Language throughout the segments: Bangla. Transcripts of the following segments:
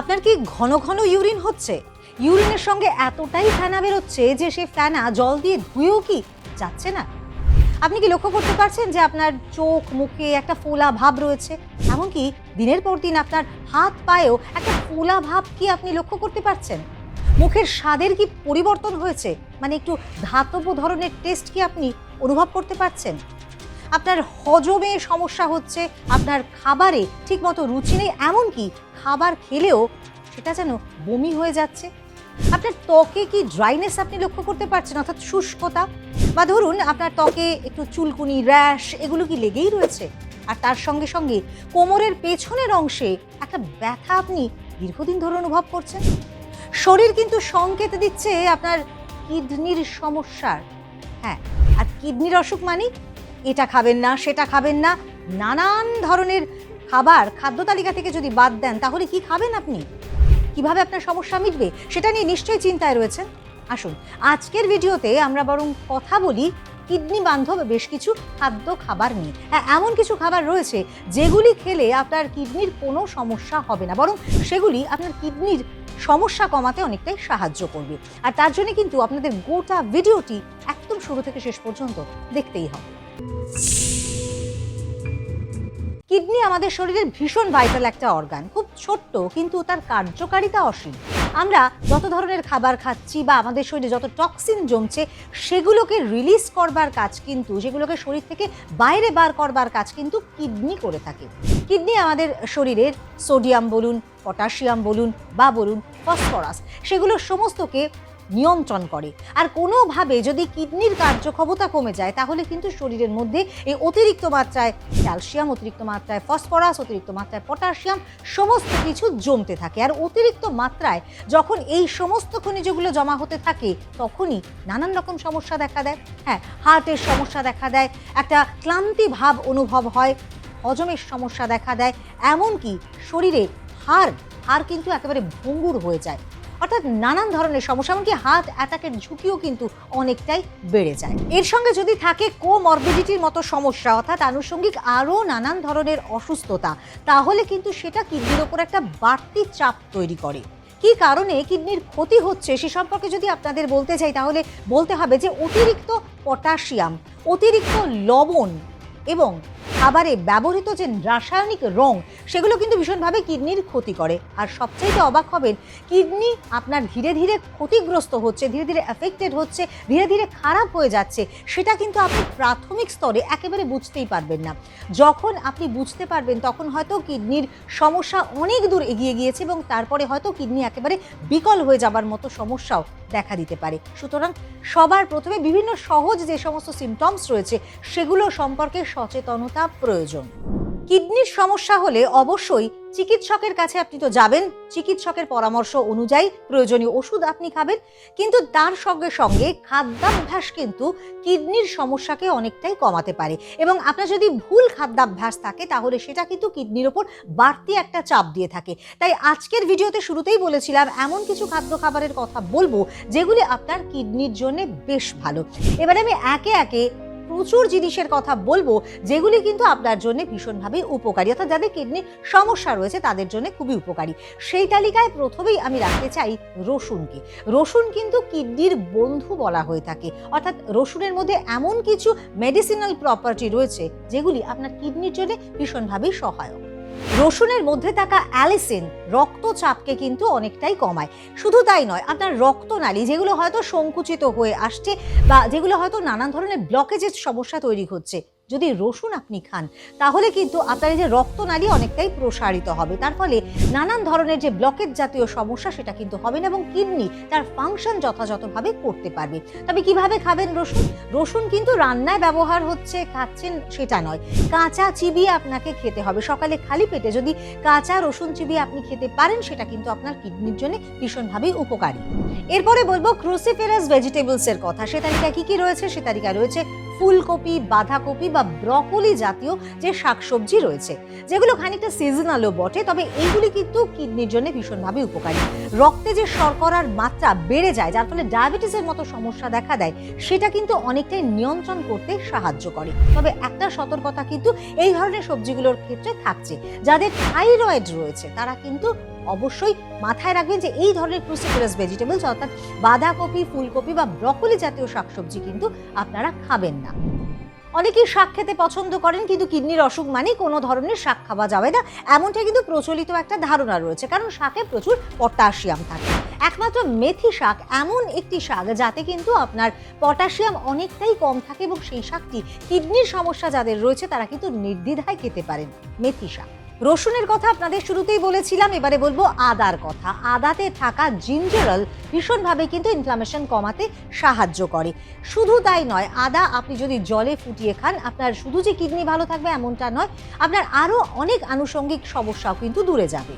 আপনার কি ঘন ঘন ইউরিন হচ্ছে? ইউরিনের সঙ্গে এতটাই ফেনা বেরোচ্ছে যে সে ফেনা জল দিয়ে ধুয়েও কি যাচ্ছে না? আপনি কি লক্ষ্য করতে পারছেন যে আপনার চোখ মুখে একটা ফোলা ভাব রয়েছে? এমনকি দিনের পর দিন আপনার হাত পায়েও একটা ফোলা ভাব কি আপনি লক্ষ্য করতে পারছেন? মুখের স্বাদের কি পরিবর্তন হয়েছে? মানে একটু ধাতব ধরনের টেস্ট কি আপনি অনুভব করতে পারছেন? আপনার হজমে সমস্যা হচ্ছে, আপনার খাবারে ঠিকমতো রুচি নেই, এমনকি খাবার খেলেও সেটা যেন বমি হয়ে যাচ্ছে। আপনার ত্বকে কি ড্রাইনেস আপনি লক্ষ্য করতে পারছেন, অর্থাৎ শুষ্কতা? বা ধরুন আপনার ত্বকে একটু চুলকুনি, র্যাশ এগুলো কি লেগেই রয়েছে? আর তার সঙ্গে সঙ্গে কোমরের পেছনের অংশে একটা ব্যথা আপনি দীর্ঘদিন ধরে অনুভব করছেন। শরীর কিন্তু সংকেত দিচ্ছে আপনার কিডনির সমস্যার। হ্যাঁ, আর কিডনির অসুখ মানে এটা খাবেন না, সেটা খাবেন না, নানান ধরনের খাবার খাদ্য তালিকা থেকে যদি বাদ দেন তাহলে কি খাবেন আপনি? কিভাবে আপনার সমস্যা মিটবে সেটা নিয়ে নিশ্চয়ই চিন্তায় রয়েছেন। আসুন আজকের ভিডিওতে আমরা বরং কথা বলি কিডনি বান্ধব বেশ কিছু খাদ্য খাবার নিয়ে। হ্যাঁ, এমন কিছু খাবার রয়েছে যেগুলি খেলে আপনার কিডনির কোনো সমস্যা হবে না, বরং সেগুলি আপনার কিডনির সমস্যা কমাতে অনেকটাই সাহায্য করবে। আর তার জন্য কিন্তু আপনাদের গোটা ভিডিওটি একদম শুরু থেকে শেষ পর্যন্ত দেখতেই হবে। কিডনি আমাদের শরীরের ভীষণ ভাইটাল একটা অর্গান, খুব ছোট্ট কিন্তু তার কার্যকারিতা অসীম। আমরা যত ধরনের খাবার খাচ্ছি বা আমাদের শরীরে যত টক্সিন জমছে সেগুলোকে রিলিজ করবার কাজ কিন্তু, সেগুলোকে শরীর থেকে বাইরে বার করবার কাজ কিন্তু কিডনি করে থাকে। কিডনি আমাদের শরীরের সোডিয়াম বলুন, পটাশিয়াম বলুন বা বলুন ফসফরাস, সেগুলো সমস্তকে নিয়ন্ত্রণ করে। আর কোনোভাবে যদি কিডনির কার্যক্ষমতা কমে যায় তাহলে কিন্তু শরীরের মধ্যে এই অতিরিক্ত মাত্রায় ক্যালসিয়াম, অতিরিক্ত মাত্রায় ফসফরাস, অতিরিক্ত মাত্রায় পটাশিয়াম সমস্ত কিছু জমতে থাকে। আর অতিরিক্ত মাত্রায় যখন এই সমস্ত খনিজগুলো জমা হতে থাকে তখনই নানান রকম সমস্যা দেখা দেয়। হ্যাঁ, হার্টের সমস্যা দেখা দেয়, একটা ক্লান্তি ভাব অনুভব হয়, হজমের সমস্যা দেখা দেয়, এমনকি শরীরে হাড় কিন্তু একেবারে ভঙ্গুর হয়ে যায়। অর্থাৎ নানান ধরনের সমস্যা, এমনকি হার্ট অ্যাটাকের ঝুঁকিও কিন্তু অনেকটাই বেড়ে যায়। এর সঙ্গে যদি থাকে কোমরবিডিটির মতো সমস্যা, অর্থাৎ আনুষঙ্গিক আরও নানান ধরনের অসুস্থতা, তাহলে কিন্তু সেটা কিডনির ওপর একটা বাড়তি চাপ তৈরি করে। কী কারণে কিডনির ক্ষতি হচ্ছে সে সম্পর্কে যদি আপনাদের বলতে চাই তাহলে বলতে হবে যে অতিরিক্ত পটাশিয়াম, অতিরিক্ত লবণ এবং খাবারে ব্যবহৃত যে রাসায়নিক রং সেগুলো কিন্তু ভীষণভাবে কিডনির ক্ষতি করে। আর সবচেয়ে অবাক হবেন, কিডনি আপনার ধীরে ধীরে ক্ষতিগ্রস্ত হচ্ছে, ধীরে ধীরে এফেক্টেড হচ্ছে, ধীরে ধীরে খারাপ হয়ে যাচ্ছে, সেটা কিন্তু আপনি প্রাথমিক স্তরে একেবারে বুঝতেই পারবেন না। যখন আপনি বুঝতে পারবেন তখন হয়তো কিডনির সমস্যা অনেক দূর এগিয়ে গিয়েছে এবং তারপরে হয়তো কিডনি একেবারে বিকল হয়ে যাবার মতো সমস্যাও দেখা দিতে পারে। সুতরাং সবার প্রথমে বিভিন্ন সহজ যে সমস্ত সিমটমস রয়েছে সেগুলো সম্পর্কে সচেতনতা প্রয়োজন। কিডনির সমস্যা হলে অবশ্যই চিকিৎসকের কাছে আপনি তো যাবেন, চিকিৎসকের পরামর্শ অনুযায়ী প্রয়োজনীয় ওষুধ আপনি খাবেন, কিন্তু তার সঙ্গে সঙ্গে খাদ্যাভ্যাস কিন্তু কিডনির সমস্যাকে অনেকটাই কমাতে পারে। এবং আপনার যদি ভুল খাদ্যাভ্যাস থাকে তাহলে সেটা কিন্তু কিডনির ওপর বাড়তি একটা চাপ দিয়ে থাকে। তাই আজকের ভিডিওতে শুরুতেই বলেছিলাম এমন কিছু খাদ্য খাবারের কথা বলবো যেগুলি আপনার কিডনির জন্য বেশ ভালো। এবারে আমি একে একে প্রচুর জিনিসের কথা বলবো যেগুলি কিন্তু আপনার জন্য ভীষণভাবে উপকারী, অর্থাৎ যাদের কিডনির সমস্যা রয়েছে তাদের জন্য খুবই উপকারী। সেই তালিকায় প্রথমেই আমি রাখতে চাই রসুনকে। রসুন কিন্তু কিডনির বন্ধু বলা হয়ে থাকে, অর্থাৎ রসুনের মধ্যে এমন কিছু মেডিসিনাল প্রপার্টি রয়েছে যেগুলি আপনার কিডনির জন্য ভীষণভাবেই সহায়ক। রসুনের মধ্যে থাকা অ্যালিসিন রক্তচাপকে কিন্তু অনেকটাই কমায়। শুধু তাই নয়, আপনার রক্তনালী যেগুলো হয়তো সংকুচিত হয়ে আসছে বা যেগুলো হয়তো নানান ধরনের ব্লকেজের সমস্যা তৈরি হচ্ছে, যদি রসুন আপনি খান তাহলে কিন্তু আপনার এই যে রক্তনালী অনেকটাই প্রসারিত হবে। তার ফলে নানান ধরনের যে ব্লকেজ জাতীয় সমস্যা সেটা কিন্তু হবে না এবং কিডনি তার ফাংশন যথাযথভাবে করতে পারবে। তবে কিভাবে খাবেন রসুন? রসুন কিন্তু রান্নায় ব্যবহার হচ্ছে, খাচ্ছেন সেটা নয়, কাঁচা চিবিয়ে আপনাকে খেতে হবে। সকালে খালি পেটে যদি কাঁচা রসুন চিবিয়ে আপনি খেতে পারেন সেটা কিন্তু আপনার কিডনির জন্য ভীষণভাবেই উপকারী। এরপরে বলবো ক্রুসিফেরাস ভেজিটেবলসের কথা। সে তালিকায় কি কি রয়েছে? সে তালিকায় রয়েছে ফুলকপি, বাঁধাকপি বা ব্রকলি জাতীয় যে শাকসবজি রয়েছে, যেগুলো খানিকটা সিজনালও বটে, তবে এইগুলি কিন্তু কিডনির জন্য ভীষণভাবে উপকারী। রক্তে যে শর্করার মাত্রা বেড়ে যায় যার ফলে ডায়াবেটিসের মতো সমস্যা দেখা দেয়, সেটা কিন্তু অনেকটাই নিয়ন্ত্রণ করতে সাহায্য করে। তবে একটা সতর্কতা কিন্তু এই ধরনের সবজিগুলোর ক্ষেত্রে থাকছে, যাদের থাইরয়েড রয়েছে তারা কিন্তু অবশ্যই মাথায় রাখবেন যে এই ধরনের ক্রুসিফেরাস ভেজিটেবলস অর্থাৎ বাঁধাকপি, ফুলকপি বা ব্রকলি জাতীয় শাকসবজি কিন্তু আপনারা খাবেন না। অনেকেই শাক খেতে পছন্দ করেন, কিন্তু কিডনির অসুখ মানে কোনো ধরনের শাক খাওয়া যাবে না, এমনটা কিন্তু প্রচলিত একটা ধারণা রয়েছে, কারণ শাকে প্রচুর পটাশিয়াম থাকে। একমাত্র মেথি শাক এমন একটি শাক যাতে কিন্তু আপনার পটাশিয়াম অনেকটাই কম থাকে, এবং সেই শাকটি কিডনির সমস্যা যাদের রয়েছে তারা কিন্তু নির্দ্বিধায় খেতে পারেন মেথি শাক। রসুনের কথা আপনাদের শুরুতেই বলেছিলাম, এবারে বলবো আদার কথা। আদাতে থাকা জিঞ্জারল ভীষণভাবে কিন্তু ইনফ্লামেশন কমাতে সাহায্য করে। শুধু তাই নয়, আদা আপনি যদি জলে ফুটিয়ে খান, আপনার শুধু যে কিডনি ভালো থাকবে এমনটা নয়, আপনার আরও অনেক আনুষঙ্গিক সমস্যাও কিন্তু দূরে যাবে।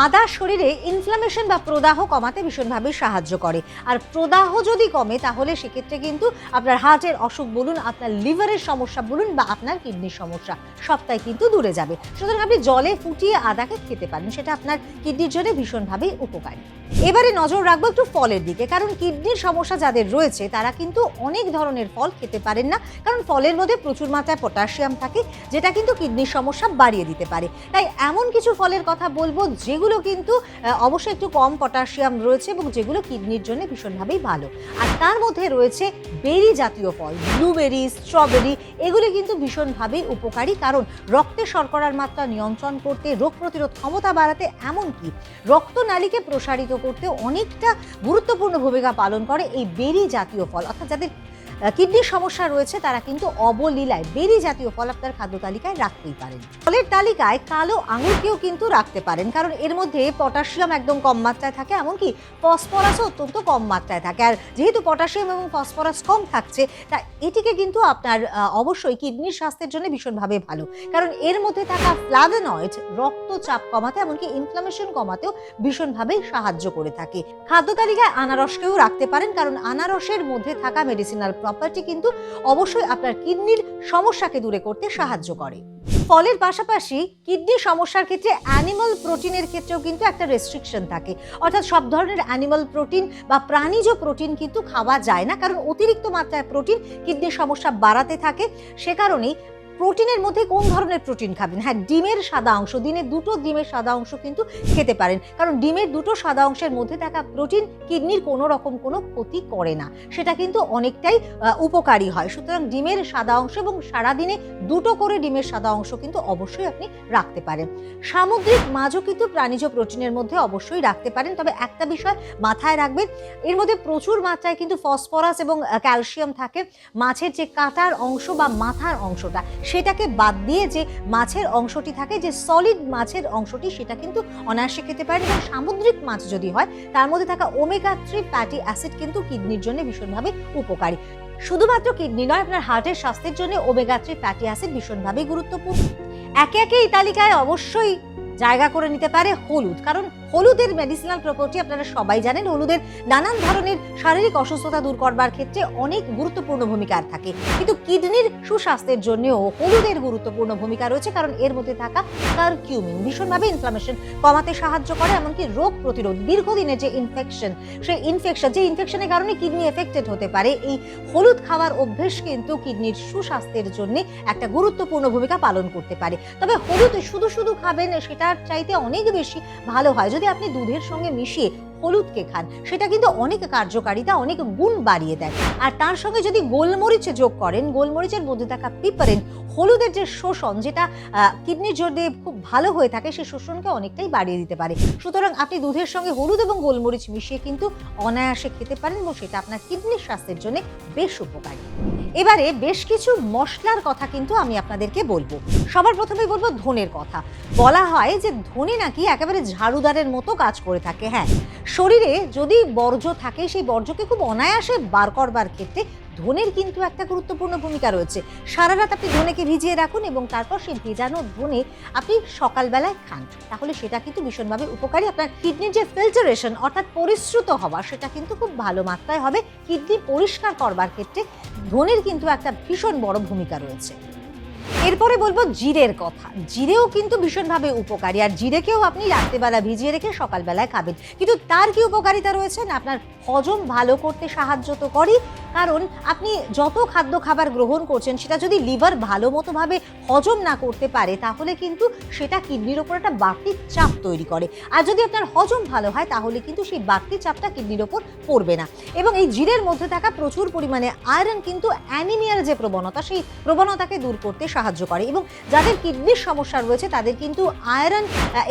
আদা শরীরে ইনফ্লামেশন বা প্রদাহ কমাতে ভীষণভাবে সাহায্য করে, আর প্রদাহ যদি কমে তাহলে সেক্ষেত্রে কিন্তু আপনার হার্টের অসুখ বলুন, আপনার লিভারের সমস্যা বলুন বা আপনার কিডনির সমস্যা সবটাই কিন্তু দূরে যাবে। সুতরাং আপনি জলে ফুটিয়ে আদাকে খেতে পারেন, সেটা আপনার কিডনির জন্য ভীষণভাবেই উপকারী। এবারে নজর রাখবো একটু ফলের দিকে, কারণ কিডনির সমস্যা যাদের রয়েছে তারা কিন্তু অনেক ধরনের ফল খেতে পারেন না, কারণ ফলের মধ্যে প্রচুর মাত্রায় পটাশিয়াম থাকে, যেটা কিন্তু কিডনির সমস্যা বাড়িয়ে দিতে পারে। তাই এমন কিছু ফলের কথা বলবো যেগুলো কিন্তু অবশ্যই একটু কম পটাশিয়াম রয়েছে এবং যেগুলো কিডনির জন্য ভীষণভাবেই ভালো। আর তার মধ্যে রয়েছে বেরি জাতীয় ফল, ব্লুবেরি, স্ট্রবেরি, এগুলো কিন্তু ভীষণভাবেই উপকারী, কারণ রক্তে শর্করার মাত্রা নিয়ন্ত্রণ করতে, রোগ প্রতিরোধ ক্ষমতা বাড়াতে, এমনকি রক্তনালীকে প্রসারিত করতে অনেকটা গুরুত্বপূর্ণ ভূমিকা পালন করে এই বেরি জাতীয় ফল। অর্থাৎ যাদের কিডনির সমস্যা রয়েছে তারা কিন্তু অবলীলায় বেরি জাতীয় ফল আপনার খাদ্য তালিকায় রাখতেই পারেন। ফলের তালিকায় কালো আঙুরকেও কিন্তু রাখতে পারেন, কারণ এর মধ্যে পটাশিয়াম একদম কম মাত্রায় থাকে, এমনকি ফসফরাসও অত্যন্ত কম মাত্রায় থাকে। আর যেহেতু পটাশিয়াম এবং ফসফরাস কম থাকছে, তা এটিকে কিন্তু আপনার অবশ্যই কিডনির স্বাস্থ্যের জন্য ভীষণভাবে ভালো, কারণ এর মধ্যে থাকা ফ্লাভোনয়েড রক্তচাপ কমাতে, এমনকি ইনফ্লামেশন কমাতেও ভীষণভাবে সাহায্য করে থাকে। খাদ্য তালিকায় আনারসকেও রাখতে পারেন, কারণ আনারসের মধ্যে থাকা মেডিসিনাল প্রপার্টি কিন্তু অবশ্যই আপনার কিডনির সমস্যাকে দূরে করতে সাহায্য করে। ফলের পাশাপাশি কিডনির সমস্যার ক্ষেত্রে অ্যানিমাল প্রোটিনের ক্ষেত্রেও কিন্তু একটা রেস্ট্রিকশন থাকে, অর্থাৎ সব ধরনের অ্যানিমাল প্রোটিন বা প্রাণীজ প্রোটিন কিন্তু খাওয়া যায় না, কারণ অতিরিক্ত মাত্রায় প্রোটিন কিডনির সমস্যা বাড়াতে থাকে। সে কারণেই প্রোটিনের মধ্যে কোন ধরনের প্রোটিন খাবেন? হ্যাঁ, ডিমের সাদা অংশ, দিনে 2টো ডিমের সাদা অংশ কিন্তু খেতে পারেন, কারণ ডিমের 2টো সাদা অংশের মধ্যে থাকা প্রোটিন কিডনির কোনো রকম কোনো ক্ষতি করে না, সেটা কিন্তু অনেকটাই উপকারী হয়। সুতরাং ডিমের সাদা অংশ এবং সারাদিনে 2টো করে ডিমের সাদা অংশ কিন্তু অবশ্যই আপনি রাখতে পারেন। সামুদ্রিক মাছও কিন্তু প্রাণীজ প্রোটিনের মধ্যে অবশ্যই রাখতে পারেন, তবে একটা বিষয় মাথায় রাখবেন, এর মধ্যে প্রচুর মাত্রায় কিন্তু ফসফরাস এবং ক্যালসিয়াম থাকে। মাছের যে কাঁটার অংশ বা মাথার অংশটা, সেটাকে বাদ দিয়ে যে মাছের অংশটি থাকে, যে সলিড মাছের অংশটি, সেটা কিন্তু অনায়াসে খেতে পারেন। এবং সামুদ্রিক মাছ যদি হয় তার মধ্যে থাকা ওমেগা 3 ফ্যাটি অ্যাসিড কিন্তু কিডনির জন্য ভীষণভাবে উপকারী। শুধুমাত্র কিডনি নয়, আপনার হার্টের স্বাস্থ্যের জন্য ওমেগা 3 ফ্যাটি অ্যাসিড ভীষণভাবে গুরুত্বপূর্ণ। একে একে এই তালিকায় অবশ্যই জায়গা করে নিতে পারে হলুদ, কারণ হলুদের মেডিসিনাল প্রপার্টি আপনারা সবাই জানেন। হলুদের নানান ধরনের শারীরিক অসুস্থতা দূর করবার ক্ষেত্রে অনেক গুরুত্বপূর্ণ ভূমিকা থাকে, কিন্তু কিডনির সুস্বাস্থ্যের জন্যও হলুদের গুরুত্বপূর্ণ ভূমিকা রয়েছে, কারণ এর মধ্যে থাকা কারকিউমিন ভীষণভাবে ইনফ্লামেশন কমাতে সাহায্য করে, এমনকি রোগ প্রতিরোধ, দীর্ঘদিনের যে ইনফেকশনের কারণে কিডনি এফেক্টেড হতে পারে, এই হলুদ খাওয়ার অভ্যেস কিন্তু কিডনির সুস্বাস্থ্যের জন্য একটা গুরুত্বপূর্ণ ভূমিকা পালন করতে পারে। তবে হলুদ শুধু শুধু খাবেন সেটার চাইতে অনেক বেশি ভালো হয় যদি আপনি দুধের সঙ্গে মিশিয়ে হলুদকে খান, সেটা কিন্তু অনেক কার্যকারিতা, অনেক গুণ বাড়িয়ে দেয়। আর তার সঙ্গে যদি গোলমরিচ যোগ করেন, গোলমরিচের মধ্যে থাকা পিপারেন হলুদের যে শোষণ, যেটা কিডনির জন্য খুব ভালো হয়ে থাকে, সেই শোষণকে অনেকটাই বাড়িয়ে দিতে পারে। সুতরাং আপনি দুধের সঙ্গে হলুদ এবং গোলমরিচ মিশিয়ে কিন্তু অনায়াসে খেতে পারেন এবং সেটা আপনার কিডনির স্বাস্থ্যের জন্য বেশ উপকারী। এবারে বেশ কিছু মশলার কথা কিন্তু আমি আপনাদেরকে বলবো। সবার প্রথমে বলবো ধনের কথা। বলা হয় যে ধনে নাকি একেবারে ঝাড়ুদারের মতো কাজ করে থাকে। হ্যাঁ, শরীরে যদি বর্জ্য থাকে, সেই বর্জ্যকে খুব অনায়াসে বার করবার ক্ষেত্রে ধনের কিন্তু একটা গুরুত্বপূর্ণ ভূমিকা রয়েছে। সারা রাত আপনি ধনেকে ভিজিয়ে রাখুন এবং তারপর সেই ভেজানো ধনে আপনি সকালবেলায় খান, তাহলে সেটা কিন্তু ভীষণভাবে উপকারী। আপনার কিডনির যে ফিল্টারেশন অর্থাৎ পরিশ্রুত হওয়া, সেটা কিন্তু খুব ভালো মাত্রায় হবে। কিডনি পরিষ্কার করবার ক্ষেত্রে ধনের কিন্তু একটা ভীষণ বড় ভূমিকা রয়েছে। এরপরে বলবো জিরের কথা। জিরেও কিন্তু ভীষণভাবে উপকারী, আর জিরেকেও আপনি রাত্রেবেলা ভিজিয়ে রেখে সকালবেলায় খাবেন। কিন্তু তার কি উপকারিতা রয়েছে? না, আপনার হজম ভালো করতে সাহায্য তো করেই, কারণ আপনি যত খাদ্য খাবার গ্রহণ করছেন সেটা যদি লিভার ভালো মতোভাবে হজম না করতে পারে তাহলে কিন্তু সেটা কিডনির ওপর একটা বাড়তি চাপ তৈরি করে। আর যদি আপনার হজম ভালো হয় তাহলে কিন্তু সেই বাড়তি চাপটা কিডনির ওপর পড়বে না। এবং এই জিরের মধ্যে থাকা প্রচুর পরিমাণে আয়রন কিন্তু অ্যানিমিয়ার যে প্রবণতা, সেই প্রবণতাকে দূর করতে সাহায্য করে। এবং যাদের কিডনির সমস্যা রয়েছে তাদের কিন্তু আয়রন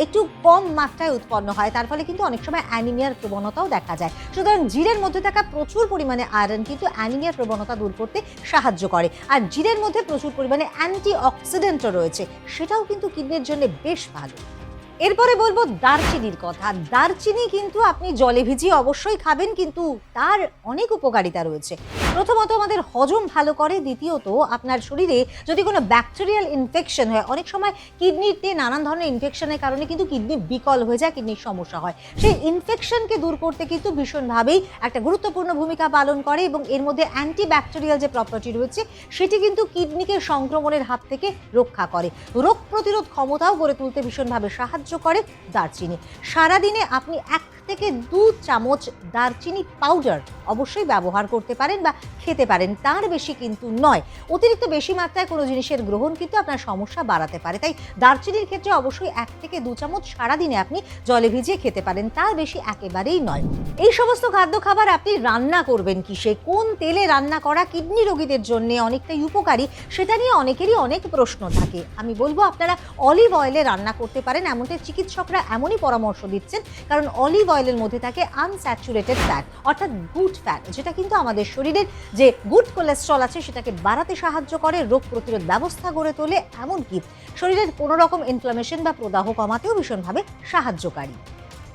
একটু কম মাত্রায় উৎপন্ন হয়, তার ফলে কিন্তু অনেক সময় অ্যানিমিয়ার প্রবণতাও দেখা যায়। সুতরাং জিরের মধ্যে থাকা প্রচুর পরিমাণে আয়রন কিন্তু অ্যানিমিয়ার প্রবণতা দূর করতে সাহায্য করে। আর জিরের মধ্যে প্রচুর পরিমাণে অ্যান্টিঅক্সিডেন্টও রয়েছে, সেটাও কিন্তু কিডনির জন্য বেশ ভালো। এরপরে বলবো দারচিনির কথা। দারচিনি কিন্তু আপনি জলে ভিজিয়ে অবশ্যই খাবেন, কিন্তু তার অনেক উপকারিতা রয়েছে। প্রথমত আমাদের হজম ভালো করে, দ্বিতীয়ত আপনার শরীরে যদি কোনো ব্যাকটেরিয়াল ইনফেকশন হয়, অনেক সময় কিডনিতে নানান ধরনের ইনফেকশনের কারণে কিন্তু কিডনি বিকল হয়ে যায়, কিডনির সমস্যা হয়। সেই ইনফেকশনকে দূর করতে কিন্তু ভীষণভাবেই একটা গুরুত্বপূর্ণ ভূমিকা পালন করে, এবং এর মধ্যে অ্যান্টিব্যাকটেরিয়াল যে প্রপার্টি রয়েছে সেটি কিন্তু কিডনিকে সংক্রমণের হাত থেকে রক্ষা করে। রোগ প্রতিরোধ ক্ষমতাও গড়ে তুলতে ভীষণভাবে সাহায্য করে দারচিনি। সারাদিনে আপনি 1 থেকে 2 চামচ দারচিনি পাউডার অবশ্যই ব্যবহার করতে পারেন বা খেতে পারেন, তার বেশি কিন্তু নয়। অতিরিক্ত বেশি মাত্রায় কোনো জিনিসের গ্রহণ কিন্তু আপনার সমস্যা বাড়াতে পারে, তাই দারচিনির ক্ষেত্রে অবশ্যই 1 থেকে 2 চামচ সারাদিনে আপনি জলে ভিজিয়ে খেতে পারেন, তার বেশি একেবারেই নয়। এই সমস্ত খাদ্য খাবার আপনি রান্না করবেন কিসে, কোন তেলে রান্না করা কিডনি রোগীদের জন্য অনেকটাই উপকারী, সেটা নিয়ে অনেকেরই অনেক প্রশ্ন থাকে। আমি বলবো আপনারা অলিভ অয়েলে রান্না করতে পারেন, এমনটা চিকিৎসকরা এমনই পরামর্শ দিচ্ছেন, কারণ অলিভ অয়েলের মধ্যে থাকে আনস্যাচুরেটেড ফ্যাট অর্থাৎ গুড ফ্যাট, যেটা কিন্তু আমাদের শরীরের যে গুড কোলেস্ট্রল আছে সেটাকে বাড়াতে সাহায্য করে, রোগ প্রতিরোধ ব্যবস্থা গড়ে তোলে, এমনকি শরীরের কোনো রকম ইনফ্লামেশন বা প্রদাহ কমাতেও ভীষণভাবে সাহায্যকারী।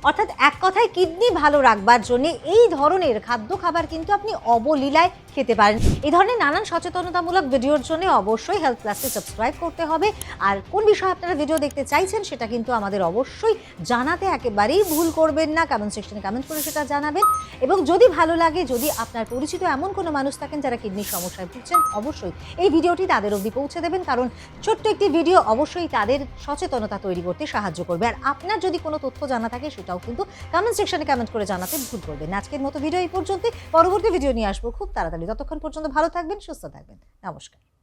অর্থাৎ এক কথায় কিডনি ভালো রাখবার জন্য এই ধরনের খাদ্য খাবার কিন্তু আপনি অবলীলায় খেতে পারেন। এই ধরনের নানান সচেতনতামূলক ভিডিওর জন্য অবশ্যই হেলথ প্লাসকে সাবস্ক্রাইব করতে হবে। আর কোন বিষয়ে আপনারা ভিডিও দেখতে চাইছেন সেটা কিন্তু আমাদের অবশ্যই জানাতে একেবারেই ভুল করবেন না, কমেন্ট সেকশনে কমেন্ট করে সেটা জানাবেন। এবং যদি ভালো লাগে, যদি আপনার পরিচিত এমন কোনো মানুষ থাকেন যারা কিডনির সমস্যায় ভুগছেন, অবশ্যই এই ভিডিওটি তাদের অবধি পৌঁছে দেবেন, কারণ ছোট্ট একটি ভিডিও অবশ্যই তাদের সচেতনতা তৈরি করতে সাহায্য করবে। আর আপনার যদি কোনো তথ্য জানা থাকে সেটাও কিন্তু কমেন্ট সেকশনে কমেন্ট করে জানাতে ভুল করবেন না। আজকের মতো ভিডিও এই পর্যন্তই, পরবর্তী ভিডিও নিয়ে আসবো খুব তাড়াতাড়ি। ততক্ষণ পর্যন্ত ভালো থাকবেন, সুস্থ থাকবেন। নমস্কার।